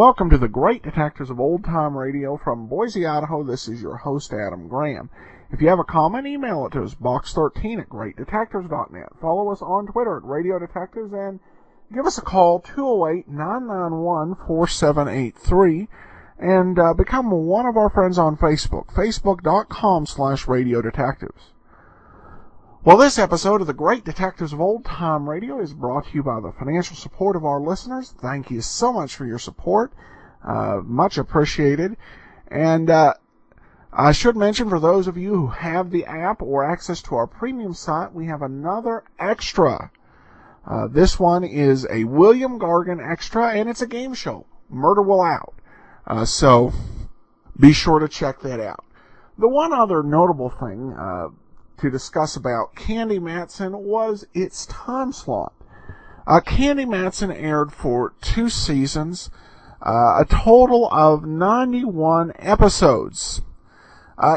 Welcome to the Great Detectives of Old Time Radio from Boise, Idaho. This is your host, Adam Graham. If you have a comment, email it to us, box13@greatdetectives.net. Follow us on Twitter at Radio Detectives, and give us a call, 208-991-4783, and become one of our friends on Facebook, facebook.com/Radio Detectives. Well, this episode of the Great Detectives of Old Time Radio is brought to you by the financial support of our listeners. Thank you so much for your support. Much appreciated. And I should mention, for those of you who have the app or access to our premium site, we have another extra. This one is a William Gargan extra, and it's a game show, Murder Will Out. So be sure to check that out. The one other notable thing to discuss about Candy Matson was its time slot. Candy Matson aired for 2 seasons, a total of 91 episodes.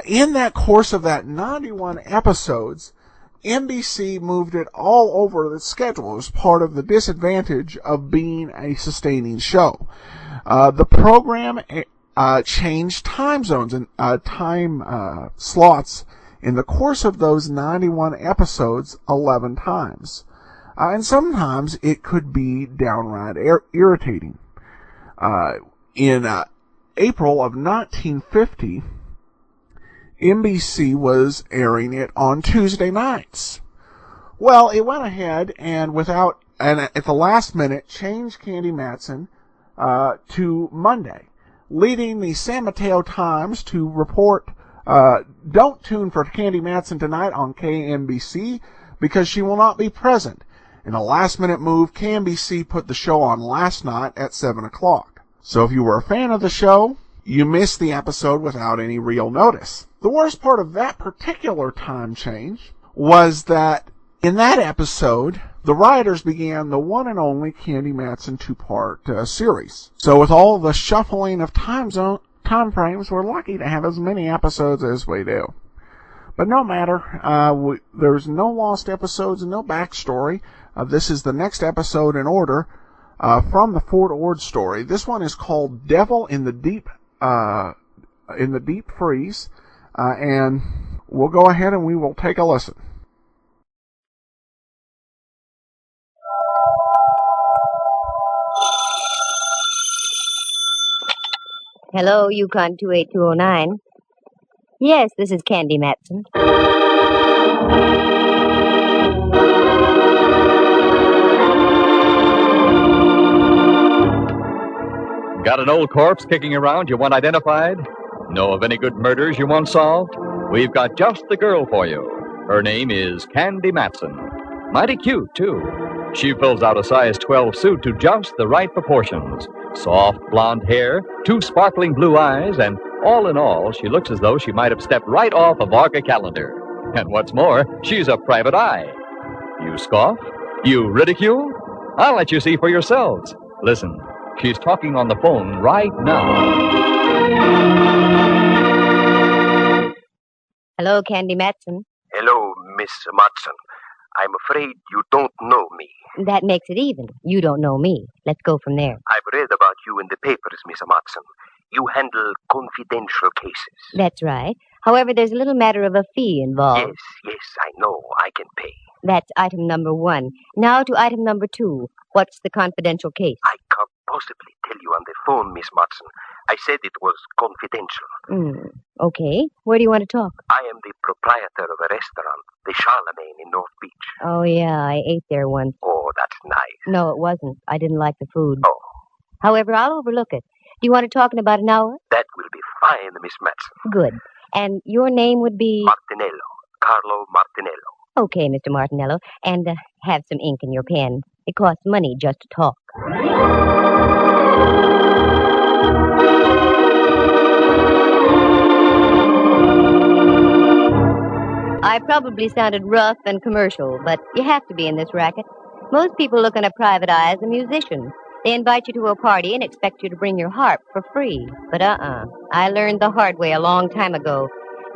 In that course of that 91 episodes, NBC moved it all over the schedule as part of the disadvantage of being a sustaining show. The program changed time zones and time slots in the course of those 91 episodes 11 times. And sometimes it could be downright irritating. In April of 1950, NBC was airing it on Tuesday nights. Well, it went ahead and at the last minute, changed Candy Matson to Monday, leading the San Mateo Times to report, don't tune for Candy Matson tonight on KNBC because she will not be present. In a last-minute move, KNBC put the show on last night at 7 o'clock. So if you were a fan of the show, you missed the episode without any real notice. The worst part of that particular time change was that in that episode, the writers began the one and only Candy Matson 2-part series. So with all the shuffling of time frames, we're lucky to have as many episodes as we do. But no matter, there's no lost episodes and no backstory. This is the next episode in order from the Fort Ord story. This one is called Devil in the Deep Freeze, and we'll go ahead and we will take a listen. Hello, Yukon 28209. Yes, this is Candy Matson. Got an old corpse kicking around you want identified? Know of any good murders you want solved? We've got just the girl for you. Her name is Candy Matson. Mighty cute, too. She fills out a size 12 suit to just the right proportions. Soft blonde hair, 2 sparkling blue eyes, and all in all, she looks as though she might have stepped right off a Varga calendar. And what's more, she's a private eye. You scoff? You ridicule? I'll let you see for yourselves. Listen, she's talking on the phone right now. Hello, Candy Matson. Hello, Miss Matson. I'm afraid you don't know me. That makes it even. You don't know me. Let's go from there. I've read about you in the papers, Miss Matson. You handle confidential cases. That's right. However, there's a little matter of a fee involved. Yes, I know. I can pay. That's item number 1. Now to item number 2. What's the confidential case? I can't possibly tell you on the phone, Miss Matson. I said it was confidential. Okay. Where do you want to talk? I am the proprietor of a restaurant, the Charlemagne in North Beach. Oh, yeah, I ate there once. Oh, that's nice. No, it wasn't. I didn't like the food. Oh. However, I'll overlook it. Do you want to talk in about an hour? That will be fine, Miss Matson. Good. And your name would be? Martinello. Carlo Martinello. Okay, Mr. Martinello. And have some ink in your pen. It costs money just to talk. I probably sounded rough and commercial, but you have to be in this racket. Most people look on a private eye as a musician. They invite you to a party and expect you to bring your harp for free. But I learned the hard way a long time ago.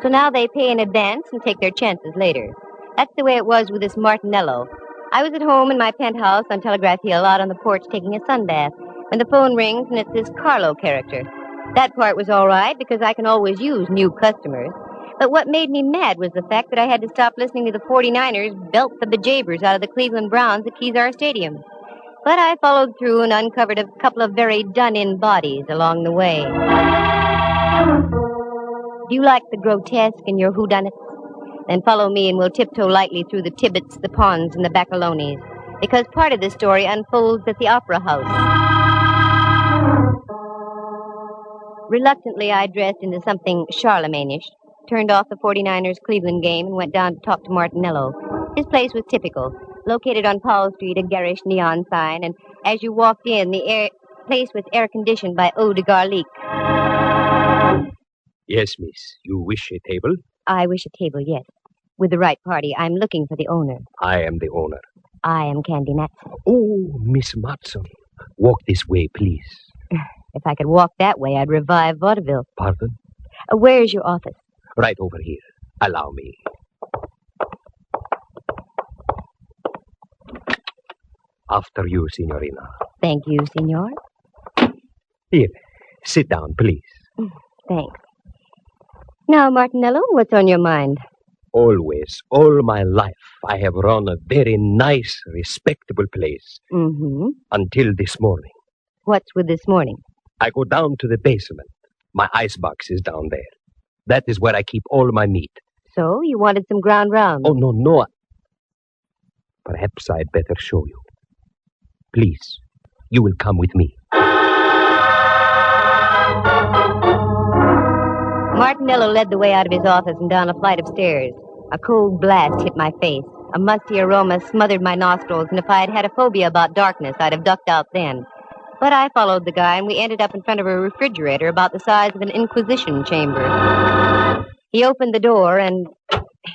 So now they pay in advance and take their chances later. That's the way it was with this Martinello. I was at home in my penthouse on Telegraph Hill out on the porch taking a sunbath. when the phone rings and it's this Carlo character. That part was all right because I can always use new customers. But what made me mad was the fact that I had to stop listening to the 49ers belt the bejabers out of the Cleveland Browns at Kezar Stadium. But I followed through and uncovered a couple of very done-in bodies along the way. Do you like the grotesque in your whodunits? Then follow me and we'll tiptoe lightly through the Tibbets, the Ponds, and the Baccalonis, because part of the story unfolds at the Opera House. Reluctantly, I dressed into something Charlemagne-ish, turned off the 49ers Cleveland game, and went down to talk to Martinello. His place was typical, located on Paul Street, a garish neon sign, and as you walked in, the place was air-conditioned by eau de garlic. Yes, miss. You wish a table? I wish a table, yes. With the right party. I'm looking for the owner. I am the owner. I am Candy Matson. Oh, Miss Matson. Walk this way, please. If I could walk that way, I'd revive vaudeville. Pardon? Where's your office? Right over here. Allow me. After you, Signorina. Thank you, senor. Here, sit down, please. Thanks. Now, Martinello, what's on your mind? Always, all my life, I have run a very nice, respectable place. Mm-hmm. Until this morning. What's with this morning? I go down to the basement. My icebox is down there. That is where I keep all my meat. So, you wanted some ground round? Oh, no. Perhaps I'd better show you. Please, you will come with me. Martinello led the way out of his office and down a flight of stairs. A cold blast hit my face. A musty aroma smothered my nostrils, and if I had had a phobia about darkness, I'd have ducked out then. But I followed the guy, and we ended up in front of a refrigerator about the size of an inquisition chamber. He opened the door, and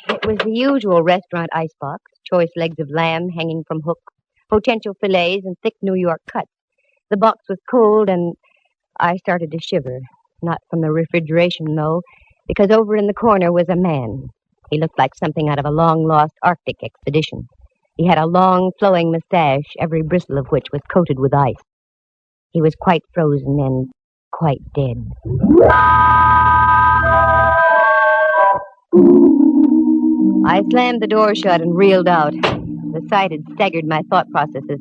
it was the usual restaurant icebox, choice legs of lamb hanging from hooks, potential fillets, and thick New York cuts. The box was cold, and I started to shiver. Not from the refrigeration, though, because over in the corner was a man. He looked like something out of a long-lost Arctic expedition. He had a long, flowing mustache, every bristle of which was coated with ice. He was quite frozen and quite dead. I slammed the door shut and reeled out. The sight had staggered my thought processes.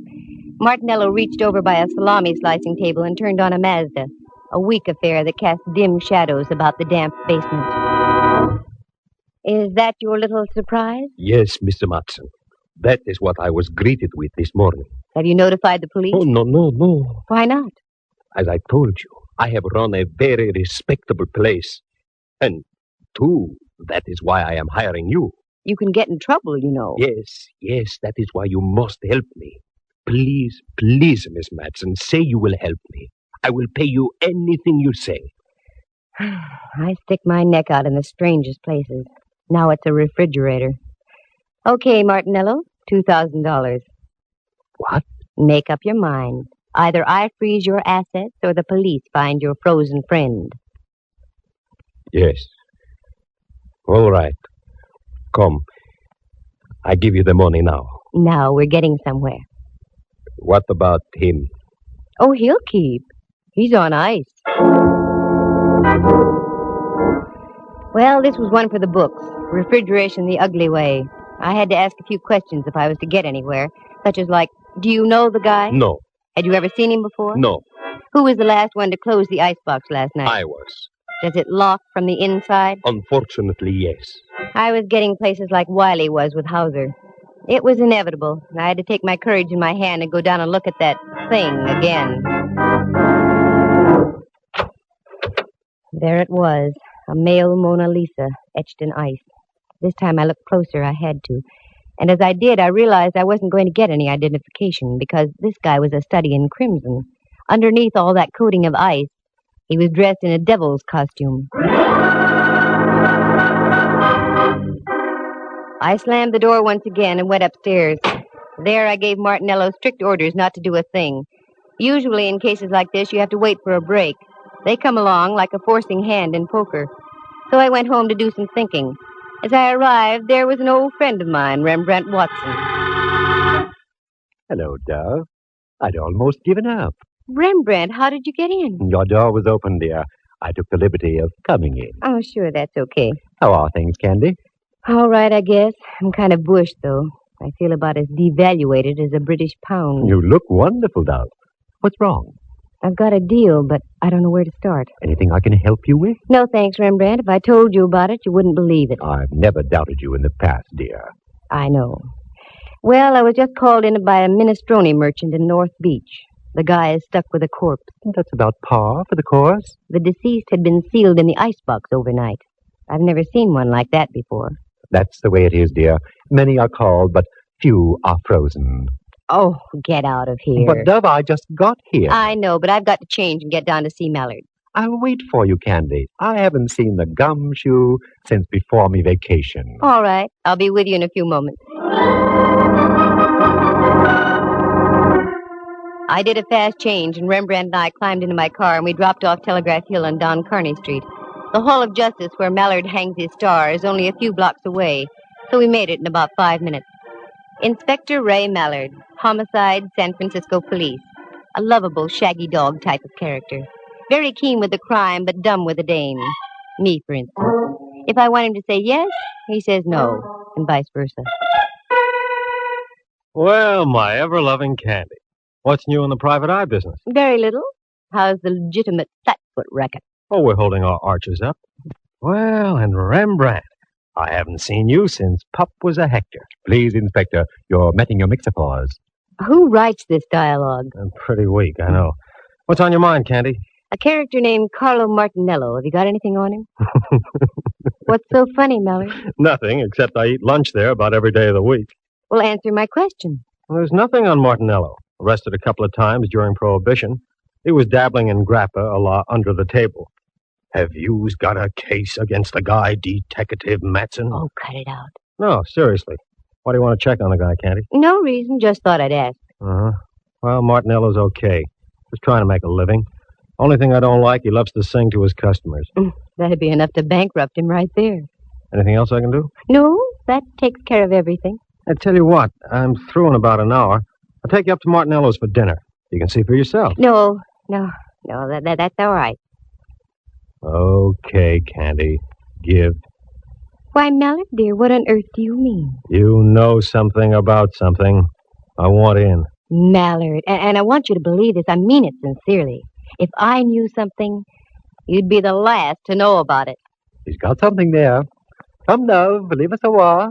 Martinello reached over by a salami-slicing table and turned on a Mazda, a weak affair that cast dim shadows about the damp basement. Is that your little surprise? Yes, Mr. Matson. That is what I was greeted with this morning. Have you notified the police? Oh, no. Why not? As I told you, I have run a very respectable place. And, too, that is why I am hiring you. You can get in trouble, you know. Yes, that is why you must help me. Please, Miss Matson, say you will help me. I will pay you anything you say. I stick my neck out in the strangest places. Now it's a refrigerator. Okay, Martinello, $2,000. What? Make up your mind. Either I freeze your assets or the police find your frozen friend. Yes. All right. Come. I give you the money now. Now we're getting somewhere. What about him? Oh, he'll keep. He's on ice. Well, this was one for the books. Refrigeration the ugly way. I had to ask a few questions if I was to get anywhere, such as like, do you know the guy? No. Had you ever seen him before? No. Who was the last one to close the icebox last night? I was. Does it lock from the inside? Unfortunately, yes. I was getting places like Wiley was with Hauser. It was inevitable. I had to take my courage in my hand and go down and look at that thing again. There it was, a male Mona Lisa etched in ice. This time I looked closer, I had to. And as I did, I realized I wasn't going to get any identification because this guy was a study in crimson. Underneath all that coating of ice, he was dressed in a devil's costume. I slammed the door once again and went upstairs. There I gave Martinello strict orders not to do a thing. Usually in cases like this, you have to wait for a break. They come along like a forcing hand in poker. So I went home to do some thinking. As I arrived, there was an old friend of mine, Rembrandt Watson. Hello, Dove. I'd almost given up. Rembrandt, how did you get in? Your door was open, dear. I took the liberty of coming in. Oh, sure, that's okay. How are things, Candy? All right, I guess. I'm kind of bushed, though. I feel about as devaluated as a British pound. You look wonderful, Dove. What's wrong? I've got a deal, but I don't know where to start. Anything I can help you with? No, thanks, Rembrandt. If I told you about it, you wouldn't believe it. I've never doubted you in the past, dear. I know. Well, I was just called in by a minestrone merchant in North Beach. The guy is stuck with a corpse. That's about par for the course. The deceased had been sealed in the icebox overnight. I've never seen one like that before. That's the way it is, dear. Many are called, but few are frozen. Oh, get out of here. But, Dove, I just got here. I know, but I've got to change and get down to see Mallard. I'll wait for you, Candy. I haven't seen the gumshoe since before me vacation. All right. I'll be with you in a few moments. I did a fast change, and Rembrandt and I climbed into my car, and we dropped off Telegraph Hill on Don Kearney Street. The Hall of Justice, where Mallard hangs his star, is only a few blocks away, so we made it in about 5 minutes. Inspector Ray Mallard, Homicide, San Francisco Police. A lovable, shaggy dog type of character. Very keen with the crime, but dumb with the dame. Me, for instance. If I want him to say yes, he says no, and vice versa. Well, my ever-loving Candy. What's new in the private eye business? Very little. How's the legitimate flatfoot racket? Oh, we're holding our arches up. Well, and Rembrandt, I haven't seen you since Pup was a Hector. Please, Inspector, you're metting your mixer-paws. Who writes this dialogue? I'm pretty weak, I know. What's on your mind, Candy? A character named Carlo Martinello. Have you got anything on him? What's so funny, Mallard? Nothing, except I eat lunch there about every day of the week. Well, answer my question. Well, there's nothing on Martinello. Arrested a couple of times during Prohibition. He was dabbling in grappa a la under the table. Have yous got a case against the guy, Detective Matson? Oh, cut it out. No, seriously. Why do you want to check on the guy, Candy? No reason, just thought I'd ask. Uh-huh. Well, Martinello's okay. Just trying to make a living. Only thing I don't like, he loves to sing to his customers. That'd be enough to bankrupt him right there. Anything else I can do? No, that takes care of everything. I tell you what, I'm through in about an hour. I'll take you up to Martinello's for dinner. You can see for yourself. No, that's all right. Okay, Candy. Give. Why, Mallard, dear, what on earth do you mean? You know something about something. I want in. Mallard, and I want you to believe this. I mean it sincerely. If I knew something, you'd be the last to know about it. He's got something there. Come, Dove, leave us a while.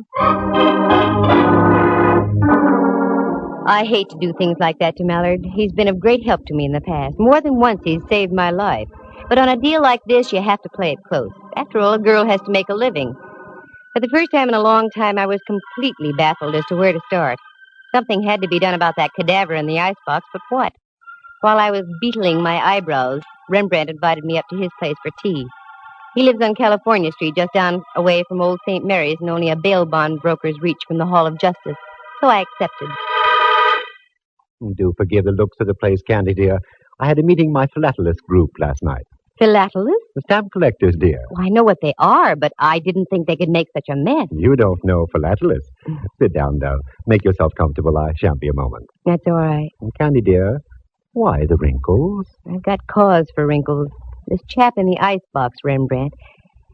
I hate to do things like that to Mallard. He's been of great help to me in the past. More than once he's saved my life. But on a deal like this, you have to play it close. After all, a girl has to make a living. For the first time in a long time, I was completely baffled as to where to start. Something had to be done about that cadaver in the icebox, but what? While I was beetling my eyebrows, Rembrandt invited me up to his place for tea. He lives on California Street, just down away from Old St. Mary's, and only a bail bond broker's reach from the Hall of Justice. So I accepted. Do forgive the looks of the place, Candy, dear. I had a meeting with my philatelist group last night. Philatelist? The stamp collectors, dear. Well, I know what they are, but I didn't think they could make such a mess. You don't know philatelists. Sit down, Dove. Make yourself comfortable. I shan't be a moment. That's all right. And Candy, dear, why the wrinkles? I've got cause for wrinkles. This chap in the icebox, Rembrandt.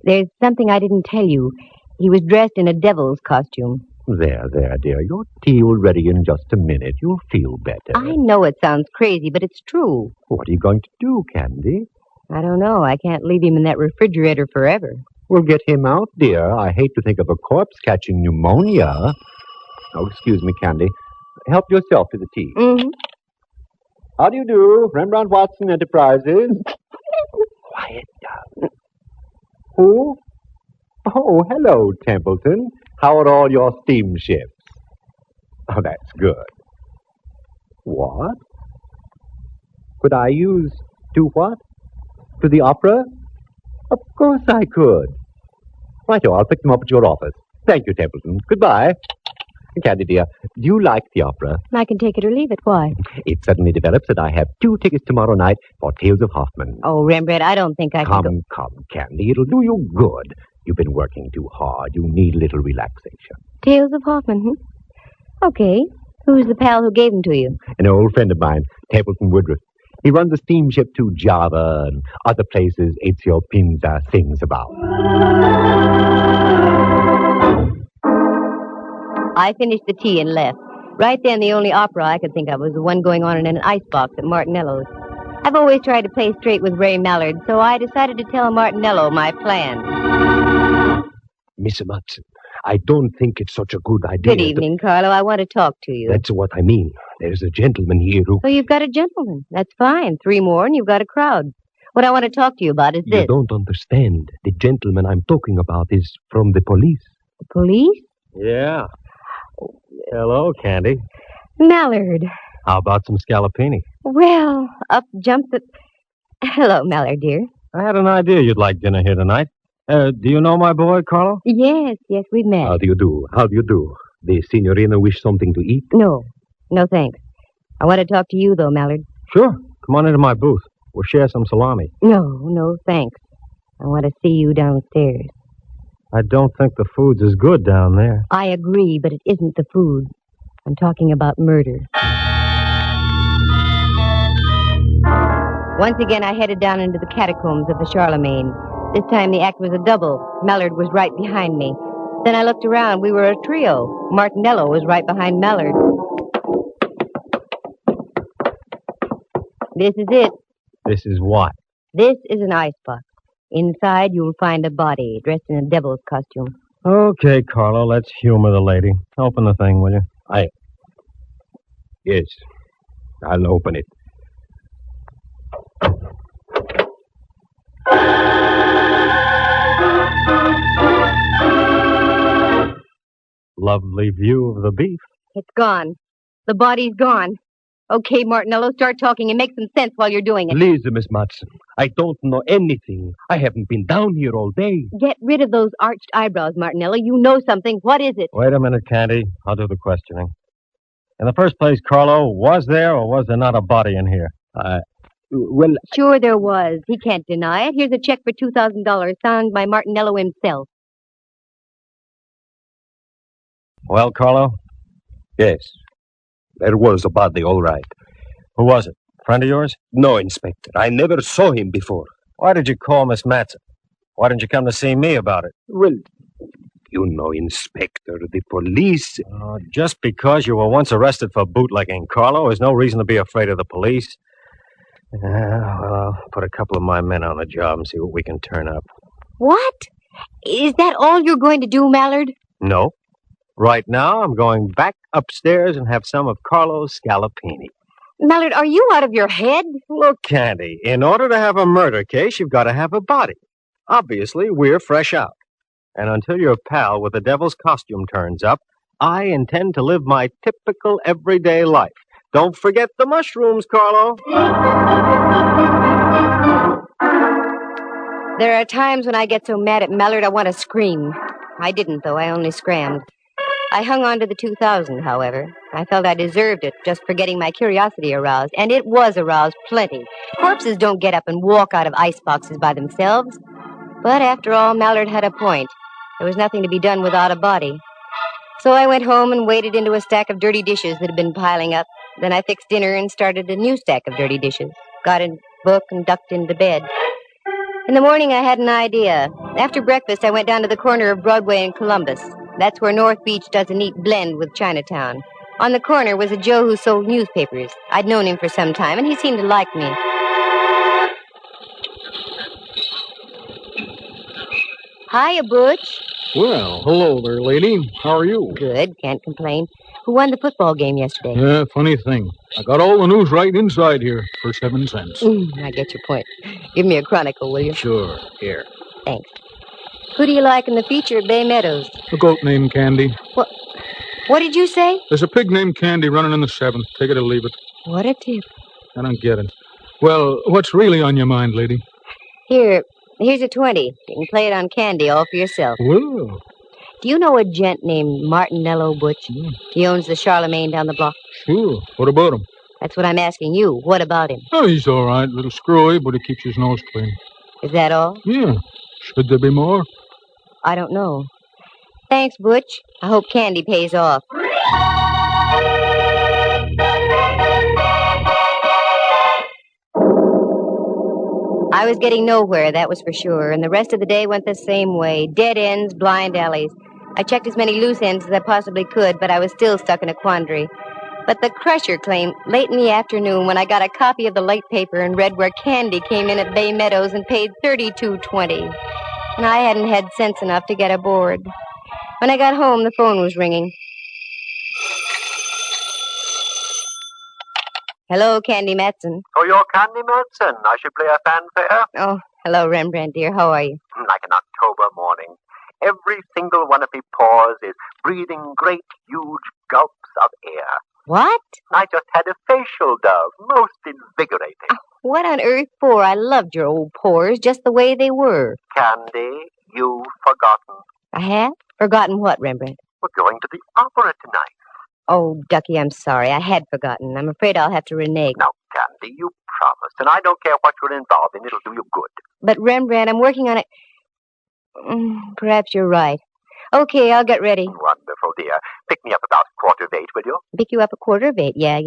There's something I didn't tell you. He was dressed in a devil's costume. There, dear. Your tea will ready in just a minute. You'll feel better. I know it sounds crazy, but it's true. What are you going to do, Candy? I don't know. I can't leave him in that refrigerator forever. We'll get him out, dear. I hate to think of a corpse catching pneumonia. Oh, excuse me, Candy. Help yourself to the tea. Mm-hmm. How do you do, Rembrandt Watson Enterprises? Quiet down. Who? Oh, hello, Templeton. How are all your steamships? Oh, that's good. What? Could I use to what? To the opera? Of course I could. Righto, I'll pick them up at your office. Thank you, Templeton. Goodbye. Candy, dear, do you like the opera? I can take it or leave it. Why? It suddenly develops that I have 2 tickets tomorrow night for Tales of Hoffman. Oh, Rembrandt, I don't think I can go. Come, Candy. It'll do you good. You've been working too hard. You need a little relaxation. Tales of Hoffman, Okay. Who's the pal who gave them to you? An old friend of mine, Templeton Woodruff. He runs a steamship to Java and other places Ezio Pinza sings about. I finished the tea and left. Right then, the only opera I could think of was the one going on in an icebox at Martinello's. I've always tried to play straight with Ray Mallard, so I decided to tell Martinello my plan. Miss Matson, I don't think it's such a good idea. Good evening, Carlo. I want to talk to you. That's what I mean. There's a gentleman here who... So you've got a gentleman. That's fine. 3 more and you've got a crowd. What I want to talk to you about is this. You don't understand. The gentleman I'm talking about is from the police. The police? Yeah. Hello, Candy. Mallard. How about some scallopini? Well, up jumped the... Hello, Mallard, dear. I had an idea you'd like dinner here tonight. Do you know my boy, Carlo? Yes, we've met. How do you do? How do you do? The signorina wish something to eat? No, thanks. I want to talk to you, though, Mallard. Sure. Come on into my booth. We'll share some salami. No, thanks. I want to see you downstairs. I don't think the food's as good down there. I agree, but it isn't the food. I'm talking about murder. Once again, I headed down into the catacombs of the Charlemagne. This time the act was a double. Mallard was right behind me. Then I looked around. We were a trio. Martinello was right behind Mallard. This is it. This is what? This is an icebox. Inside, you'll find a body dressed in a devil's costume. Okay, Carlo, let's humor the lady. Open the thing, will you? Yes, I'll open it. Lovely view of the beef. It's gone. The body's gone. Okay, Martinello, start talking and make some sense while you're doing it. Please, Miss Matson, I don't know anything. I haven't been down here all day. Get rid of those arched eyebrows, Martinello. You know something. What is it? Wait a minute, Candy. I'll do the questioning. In the first place, Carlo, was there or was there not a body in here? Well... Sure there was. He can't deny it. Here's a check for $2,000 signed by Martinello himself. Well, Carlo? Yes. There was a body, all right. Who was it? Friend of yours? No, Inspector. I never saw him before. Why did you call Miss Matson? Why didn't you come to see me about it? Well, you know, Inspector, the police... Just because you were once arrested for bootlegging, Carlo, is no reason to be afraid of the police. Well, I'll put a couple of my men on the job and see what we can turn up. What? Is that all you're going to do, Mallard? No. Right now, I'm going back upstairs and have some of Carlo's scallopini. Mallard, are you out of your head? Look, Candy, in order to have a murder case, you've got to have a body. Obviously, we're fresh out. And until your pal with the devil's costume turns up, I intend to live my typical everyday life. Don't forget the mushrooms, Carlo. There are times when I get so mad at Mallard I want to scream. I didn't, though. I only scrammed. I hung on to the $2,000, however. I felt I deserved it just for getting my curiosity aroused, and it was aroused plenty. Corpses don't get up and walk out of iceboxes by themselves. But after all, Mallard had a point. There was nothing to be done without a body. So I went home and waded into a stack of dirty dishes that had been piling up. Then I fixed dinner and started a new stack of dirty dishes. Got a book and ducked into bed. In the morning, I had an idea. After breakfast, I went down to the corner of Broadway and Columbus. That's where North Beach does a neat blend with Chinatown. On the corner was a Joe who sold newspapers. I'd known him for some time, and he seemed to like me. Hiya, Butch. Well, hello there, lady. How are you? Good, can't complain. Who won the football game yesterday? Yeah, funny thing. I got all the news right inside here for 7 cents. I get your point. Give me a chronicle, will you? Sure, here. Thanks. Who do you like in the feature at Bay Meadows? A goat named Candy. What did you say? There's a pig named Candy running in the 7th. Take it or leave it. What a tip. I don't get it. Well, what's really on your mind, lady? Here's a 20. You can play it on Candy all for yourself. Well. Do you know a gent named Martinello, Butch? He owns the Charlemagne down the block. Sure. What about him? That's what I'm asking you. What about him? Oh, he's all right. A little screwy, but he keeps his nose clean. Is that all? Yeah. Should there be more? I don't know. Thanks, Butch. I hope Candy pays off. I was getting nowhere, that was for sure, and the rest of the day went the same way. Dead ends, blind alleys. I checked as many loose ends as I possibly could, but I was still stuck in a quandary. But the Crusher claimed late in the afternoon when I got a copy of the late paper and read where Candy came in at Bay Meadows and paid $32.20. And I hadn't had sense enough to get aboard. When I got home, the phone was ringing. Hello, Candy Matson. Oh, you're Candy Matson. I should play a fanfare. Oh, hello, Rembrandt, dear. How are you? Like an October morning. Every single one of me pores is breathing great, huge gulps of air. What? I just had a facial dove. Most invigorating. Oh, what on earth for? I loved your old pores just the way they were. Candy, you've forgotten. I have? Forgotten what, Rembrandt? We're going to the opera tonight. Oh, Ducky, I'm sorry. I had forgotten. I'm afraid I'll have to renege. Now, Candy, you promised, and I don't care what you're involved in. It'll do you good. But, Rembrandt, I'm working on it. Perhaps you're right. Okay, I'll get ready. Wonderful, dear. Pick me up about 7:45, will you? Pick you up 7:45. Yeah.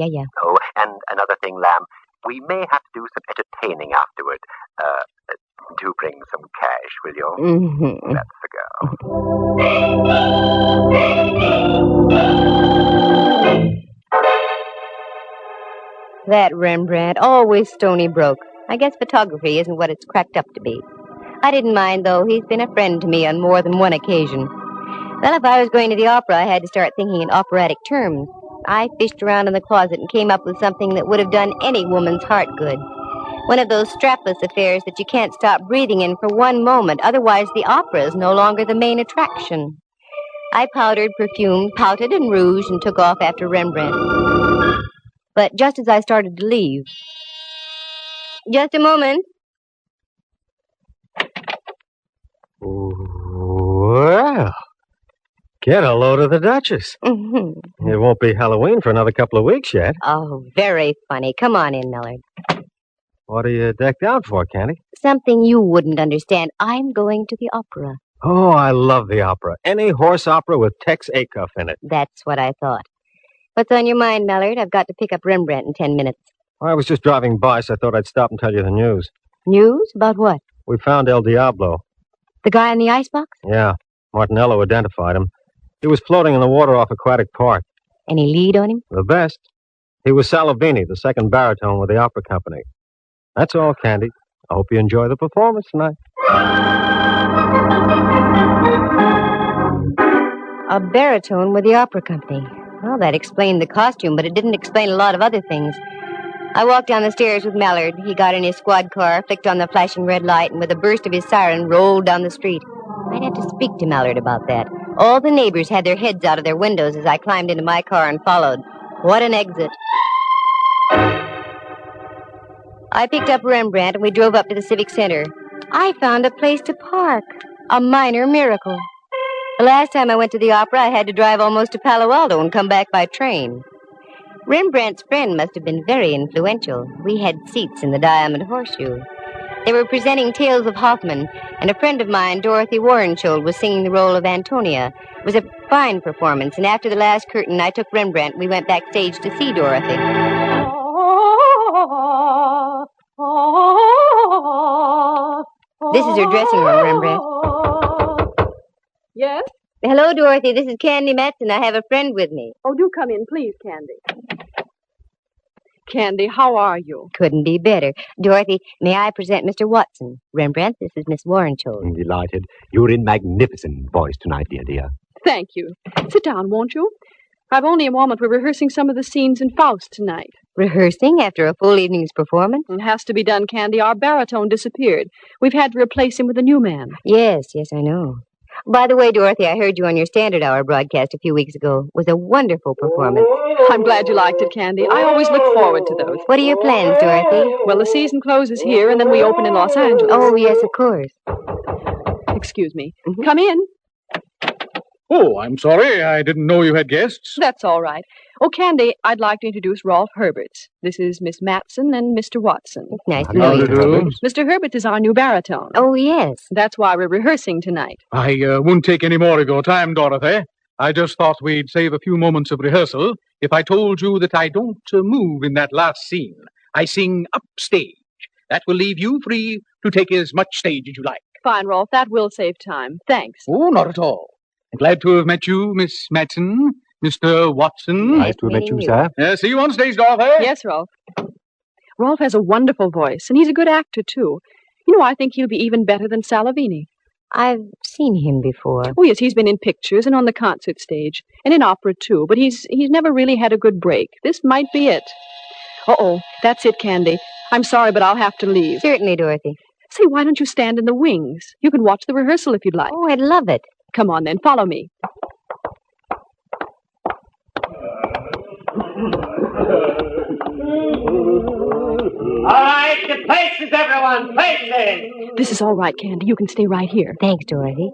Oh, and another thing, Lamb. We may have to do some entertaining afterward. Do bring some cash, will you? Mm-hmm. That's the girl. That Rembrandt, always stony broke. I guess photography isn't what it's cracked up to be. I didn't mind, though. He's been a friend to me on more than one occasion. Well, if I was going to the opera, I had to start thinking in operatic terms. I fished around in the closet and came up with something that would have done any woman's heart good. One of those strapless affairs that you can't stop breathing in for one moment, otherwise the opera is no longer the main attraction. I powdered, perfumed, pouted, and rouged, and took off after Rembrandt. But just as I started to leave... Just a moment. Well, get a load of the Duchess. Mm-hmm. It won't be Halloween for another couple of weeks yet. Oh, very funny. Come on in, Millard. What are you decked out for, Candy? Something you wouldn't understand. I'm going to the opera. Oh, I love the opera. Any horse opera with Tex Acuff in it. That's what I thought. What's on your mind, Millard? I've got to pick up Rembrandt in 10 minutes. Well, I was just driving by, so I thought I'd stop and tell you the news. News? About what? We found El Diablo. The guy in the icebox? Yeah. Martinello identified him. He was floating in the water off Aquatic Park. Any lead on him? The best. He was Salavini, the second baritone with the opera company. That's all, Candy. I hope you enjoy the performance tonight. A baritone with the opera company. Well, that explained the costume, but it didn't explain a lot of other things. I walked down the stairs with Mallard. He got in his squad car, flicked on the flashing red light, and with a burst of his siren, rolled down the street. I'd have to speak to Mallard about that. All the neighbors had their heads out of their windows as I climbed into my car and followed. What an exit. I picked up Rembrandt, and we drove up to the Civic Center. I found a place to park. A minor miracle. The last time I went to the opera, I had to drive almost to Palo Alto and come back by train. Rembrandt's friend must have been very influential. We had seats in the Diamond Horseshoe. They were presenting Tales of Hoffman, and a friend of mine, Dorothy Warrenshould, was singing the role of Antonia. It was a fine performance, and after the last curtain, I took Rembrandt. We went backstage to see Dorothy. This is her dressing room, Rembrandt. Yes? Hello, Dorothy. This is Candy Matson. I have a friend with me. Oh, do come in, please, Candy. Candy, how are you? Couldn't be better. Dorothy, may I present Mr. Watson? Rembrandt, this is Miss Warrenshould. I'm delighted. You're in magnificent voice tonight, dear. Thank you. Sit down, won't you? I've only a moment. We're rehearsing some of the scenes in Faust tonight. Rehearsing after a full evening's performance? It has to be done, Candy. Our baritone disappeared. We've had to replace him with a new man. Yes, I know. By the way, Dorothy, I heard you on your Standard Hour broadcast a few weeks ago. It was a wonderful performance. I'm glad you liked it, Candy. I always look forward to those. What are your plans, Dorothy? Well, the season closes here, and then we open in Los Angeles. Oh, yes, of course. Excuse me. Mm-hmm. Come in. Oh, I'm sorry. I didn't know you had guests. That's all right. Oh, Candy, I'd like to introduce Rolf Herberts. This is Miss Matson and Mr. Watson. It's nice to know you. Mr. Herberts is our new baritone. Oh, yes. That's why we're rehearsing tonight. I won't take any more of your time, Dorothy. I just thought we'd save a few moments of rehearsal if I told you that I don't move in that last scene. I sing upstage. That will leave you free to take as much stage as you like. Fine, Rolf. That will save time. Thanks. Oh, not at all. Glad to have met you, Miss Matson, Mr. Watson. Nice to have met you, sir. See you on stage, Dorothy. Yes, Rolf. Rolf has a wonderful voice, and he's a good actor, too. I think he'll be even better than Salavini. I've seen him before. Oh, yes, he's been in pictures and on the concert stage, and in opera, too, but he's never really had a good break. This might be it. Uh-oh, that's it, Candy. I'm sorry, but I'll have to leave. Certainly, Dorothy. Say, why don't you stand in the wings? You can watch the rehearsal if you'd like. Oh, I'd love it. Come on, then. Follow me. All right, to places, everyone. Places. This is all right, Candy. You can stay right here. Thanks, Dorothy.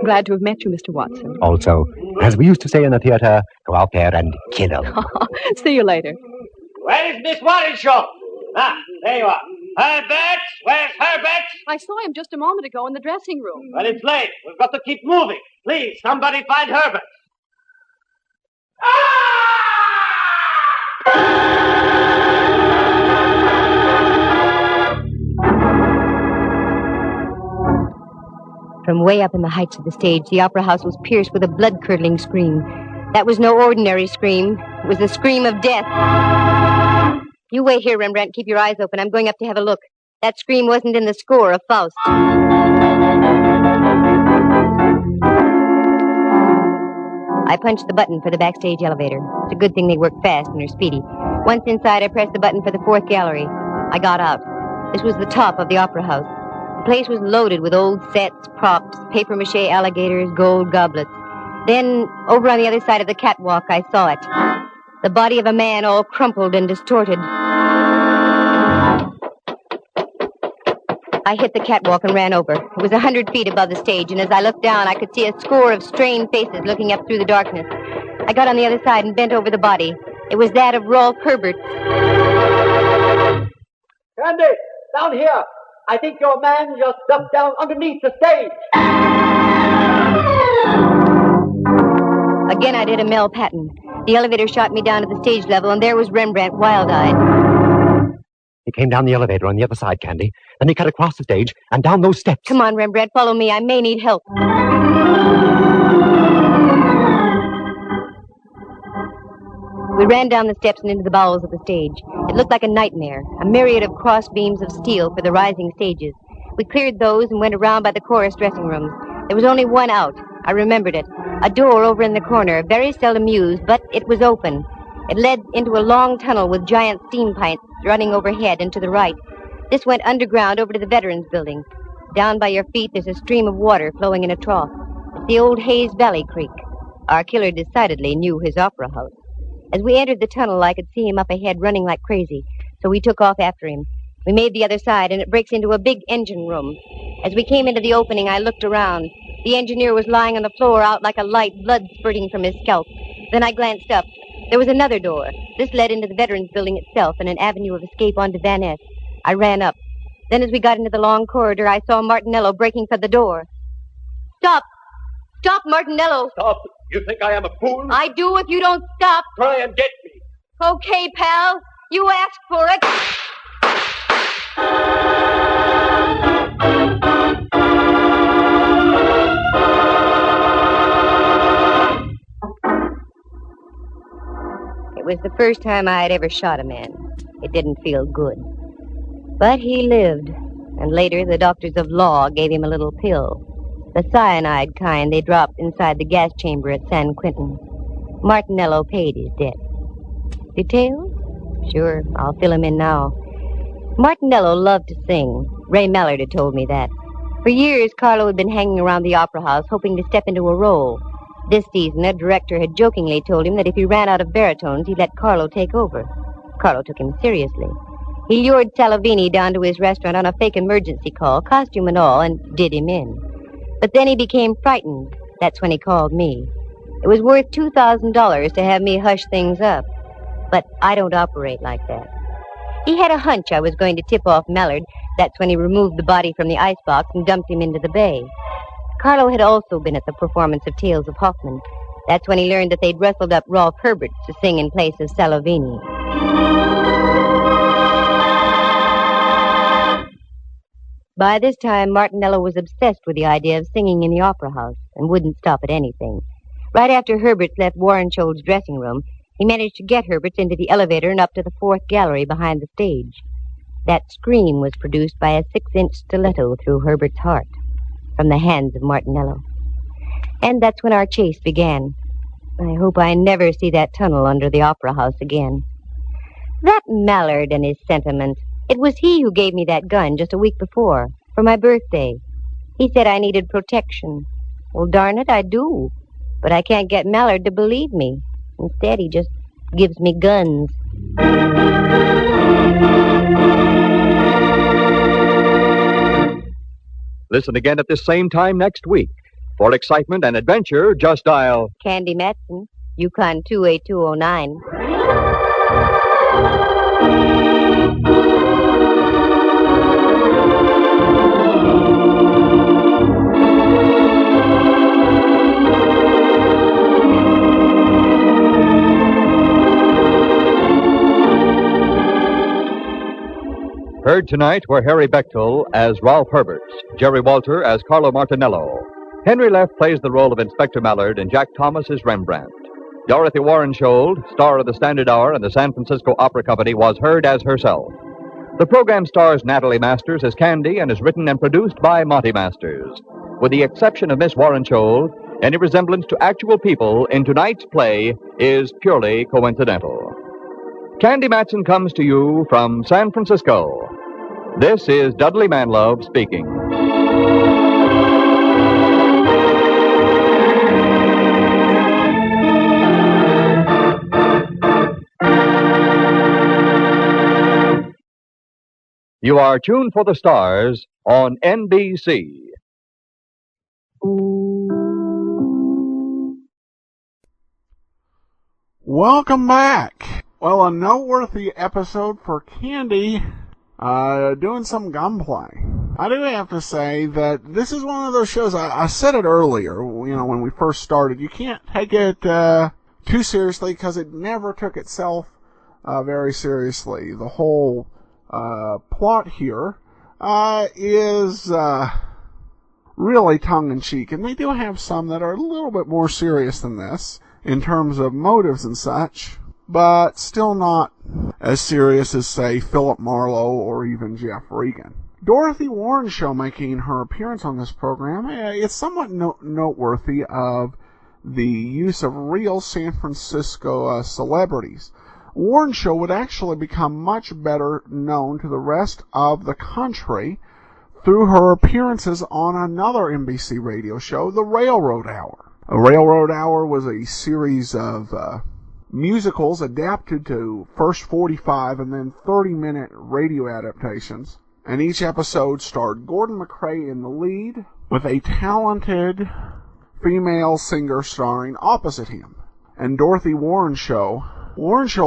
Glad to have met you, Mr. Watson. Also, as we used to say in the theater, go out there and kill 'em. See you later. Where is Miss Waddenshaw? Ah, there you are. Herbert! Where's Herbert? I saw him just a moment ago in the dressing room. Well, it's late. We've got to keep moving. Please, somebody find Herbert. From way up in the heights of the stage, the opera house was pierced with a blood-curdling scream. That was no ordinary scream. It was the scream of death. You wait here, Rembrandt. Keep your eyes open. I'm going up to have a look. That scream wasn't in the score of Faust. I punched the button for the backstage elevator. It's a good thing they work fast and are speedy. Once inside, I pressed the button for the fourth gallery. I got out. This was the top of the opera house. The place was loaded with old sets, props, papier-mâché alligators, gold goblets. Then, over on the other side of the catwalk, I saw it. The body of a man all crumpled and distorted. I hit the catwalk and ran over. It was 100 feet above the stage, and as I looked down, I could see a score of strained faces looking up through the darkness. I got on the other side and bent over the body. It was that of Rolf Herbert. Candy, down here. I think your man just ducked down underneath the stage. Again, I did a Mel Patton. The elevator shot me down to the stage level, and there was Rembrandt, wild-eyed. He came down the elevator on the other side, Candy. Then he cut across the stage and down those steps. Come on, Rembrandt, follow me. I may need help. We ran down the steps and into the bowels of the stage. It looked like a nightmare, a myriad of cross beams of steel for the rising stages. We cleared those and went around by the chorus dressing rooms. There was only one out. I remembered it. A door over in the corner, very seldom used, but it was open. It led into a long tunnel with giant steam pipes running overhead and to the right. This went underground over to the Veterans Building. Down by your feet, there's a stream of water flowing in a trough. It's the old Hayes Valley Creek. Our killer decidedly knew his opera house. As we entered the tunnel, I could see him up ahead running like crazy, so we took off after him. We made the other side, and it breaks into a big engine room. As we came into the opening, I looked around. The engineer was lying on the floor out like a light, blood spurting from his scalp. Then I glanced up. There was another door. This led into the Veterans Building itself and an avenue of escape onto Van Ness. I ran up. Then as we got into the long corridor, I saw Martinello breaking for the door. Stop! Stop, Martinello! Stop! You think I am a fool? I do if you don't stop. Try and get me. Okay, pal. You asked for it. It was the first time I had ever shot a man. It didn't feel good. But he lived, and later the doctors of law gave him a little pill. The cyanide kind they dropped inside the gas chamber at San Quentin. Martinello paid his debt. Details? Sure, I'll fill him in now. Martinello loved to sing. Ray Mallard had told me that. For years, Carlo had been hanging around the opera house, hoping to step into a role. This season, a director had jokingly told him that if he ran out of baritones, he'd let Carlo take over. Carlo took him seriously. He lured Salavini down to his restaurant on a fake emergency call, costume and all, and did him in. But then he became frightened. That's when he called me. It was worth $2,000 to have me hush things up. But I don't operate like that. He had a hunch I was going to tip off Mallard. That's when he removed the body from the icebox and dumped him into the bay. Carlo had also been at the performance of Tales of Hoffman. That's when he learned that they'd rustled up Rolf Herbert to sing in place of Salavini. By this time, Martinello was obsessed with the idea of singing in the opera house and wouldn't stop at anything. Right after Herberts left Warrenshold's dressing room, he managed to get Herberts into the elevator and up to the fourth gallery behind the stage. That scream was produced by a 6-inch stiletto through Herbert's heart from the hands of Martinello. And that's when our chase began. I hope I never see that tunnel under the opera house again. That Mallard and his sentiment. It was he who gave me that gun just a week before, for my birthday. He said I needed protection. Well, darn it, I do. But I can't get Mallard to believe me. Instead, he just gives me guns. Listen again at this same time next week. For excitement and adventure, just dial Candy Matson, Yukon 28209. Heard tonight were Harry Bechtel as Ralph Herberts, Jerry Walter as Carlo Martinello. Henry Leff plays the role of Inspector Mallard, and Jack Thomas is Rembrandt. Dorothy Warrenshold, star of the Standard Hour and the San Francisco Opera Company, was heard as herself. The program stars Natalie Masters as Candy and is written and produced by Monty Masters. With the exception of Miss Warrenshold, any resemblance to actual people in tonight's play is purely coincidental. Candy Matson comes to you from San Francisco. This is Dudley Manlove speaking. You are tuned for the stars on NBC. Welcome back. Well, a noteworthy episode for Candy, doing some gunplay. I do have to say that this is one of those shows, I said it earlier, when we first started, you can't take it too seriously because it never took itself very seriously. The whole plot here is really tongue-in-cheek, and they do have some that are a little bit more serious than this in terms of motives and such, but still not as serious as, say, Philip Marlowe or even Jeff Regan. Dorothy Warrenshow making her appearance on this program, it's somewhat noteworthy of the use of real San Francisco celebrities. Warrenshow would actually become much better known to the rest of the country through her appearances on another NBC radio show, The Railroad Hour. A Railroad Hour was a series of musicals adapted to first 45 and then 30-minute radio adaptations, and each episode starred Gordon McCrae in the lead with a talented female singer starring opposite him. And Dorothy Warrenshow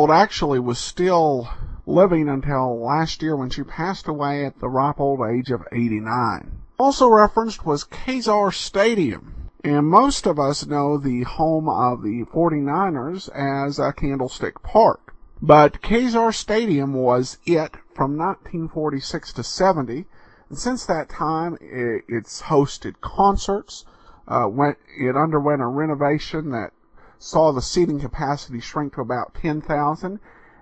actually was still living until last year when she passed away at the ripe old age of 89. Also referenced was Kezar Stadium. And most of us know the home of the 49ers as Candlestick Park. But Kezar Stadium was it from 1946 to 70. And since that time, it's hosted concerts. It underwent a renovation that saw the seating capacity shrink to about 10,000.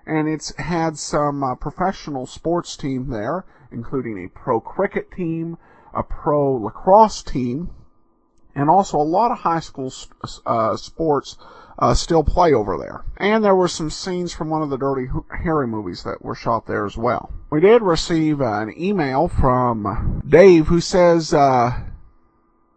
And it's had some professional sports team there, including a pro cricket team, a pro lacrosse team, and also a lot of high school sports still play over there. And there were some scenes from one of the Dirty Harry movies that were shot there as well. We did receive an email from Dave who says,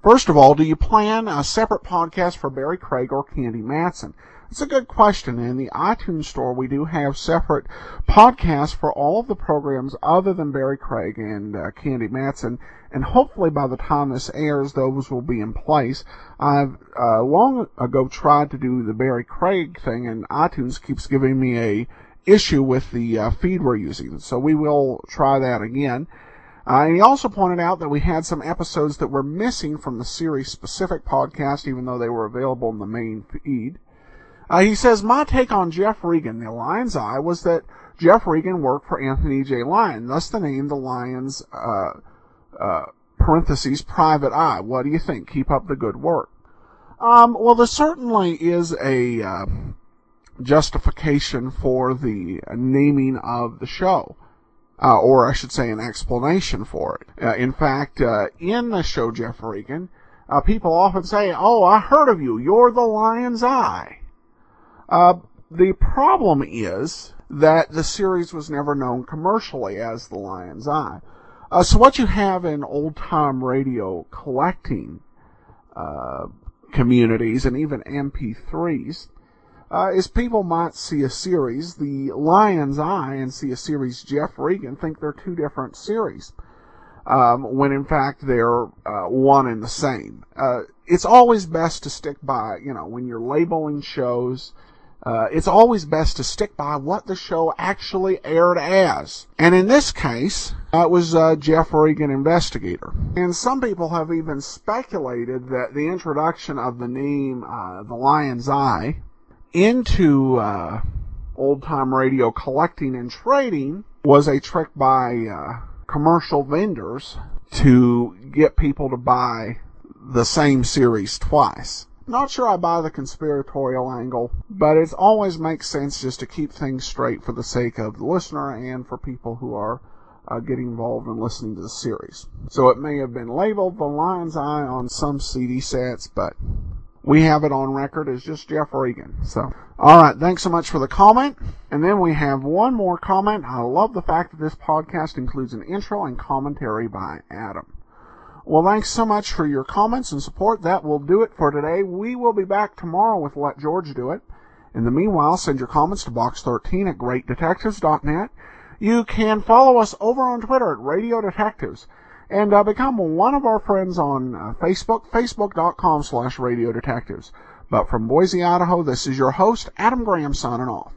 first of all, do you plan a separate podcast for Barry Craig or Candy Matson? It's a good question. In the iTunes store, we do have separate podcasts for all of the programs other than Barry Craig and Candy Matson, and hopefully by the time this airs, those will be in place. I've long ago tried to do the Barry Craig thing, and iTunes keeps giving me a issue with the feed we're using, so we will try that again. And he also pointed out that we had some episodes that were missing from the series-specific podcast, even though they were available in the main feed. He says, my take on Jeff Regan, the Lion's Eye, was that Jeff Regan worked for Anthony J. Lyon, thus the name the Lions parentheses, private eye. What do you think? Keep up the good work. Well, there certainly is a justification for the naming of the show. Or I should say an explanation for it. In fact, in the show Jeff Regan, people often say, "Oh, I heard of you. You're the Lion's Eye." The problem is that the series was never known commercially as the Lion's Eye. So what you have in old-time radio collecting communities and even MP3s is people might see a series, The Lion's Eye, and see a series Jeff Regan, think they're two different series, when in fact they're one and the same. It's always best to stick by, when you're labeling shows, it's always best to stick by what the show actually aired as. And in this case, it was Jeff Regan Investigator. And some people have even speculated that the introduction of the name The Lion's Eye into old-time radio collecting and trading was a trick by commercial vendors to get people to buy the same series twice. Not sure I buy the conspiratorial angle, but it always makes sense just to keep things straight for the sake of the listener and for people who are getting involved in listening to the series. So it may have been labeled The Lion's Eye on some CD sets, but we have it on record as just Jeff Regan. So, alright, thanks so much for the comment. And then we have one more comment. I love the fact that this podcast includes an intro and commentary by Adam. Well, thanks so much for your comments and support. That will do it for today. We will be back tomorrow with Let George Do It. In the meanwhile, send your comments to box13 at greatdetectives.net. You can follow us over on Twitter at Radio Detectives. And become one of our friends on Facebook, facebook.com/Radio Detectives. But from Boise, Idaho, this is your host, Adam Graham, signing off.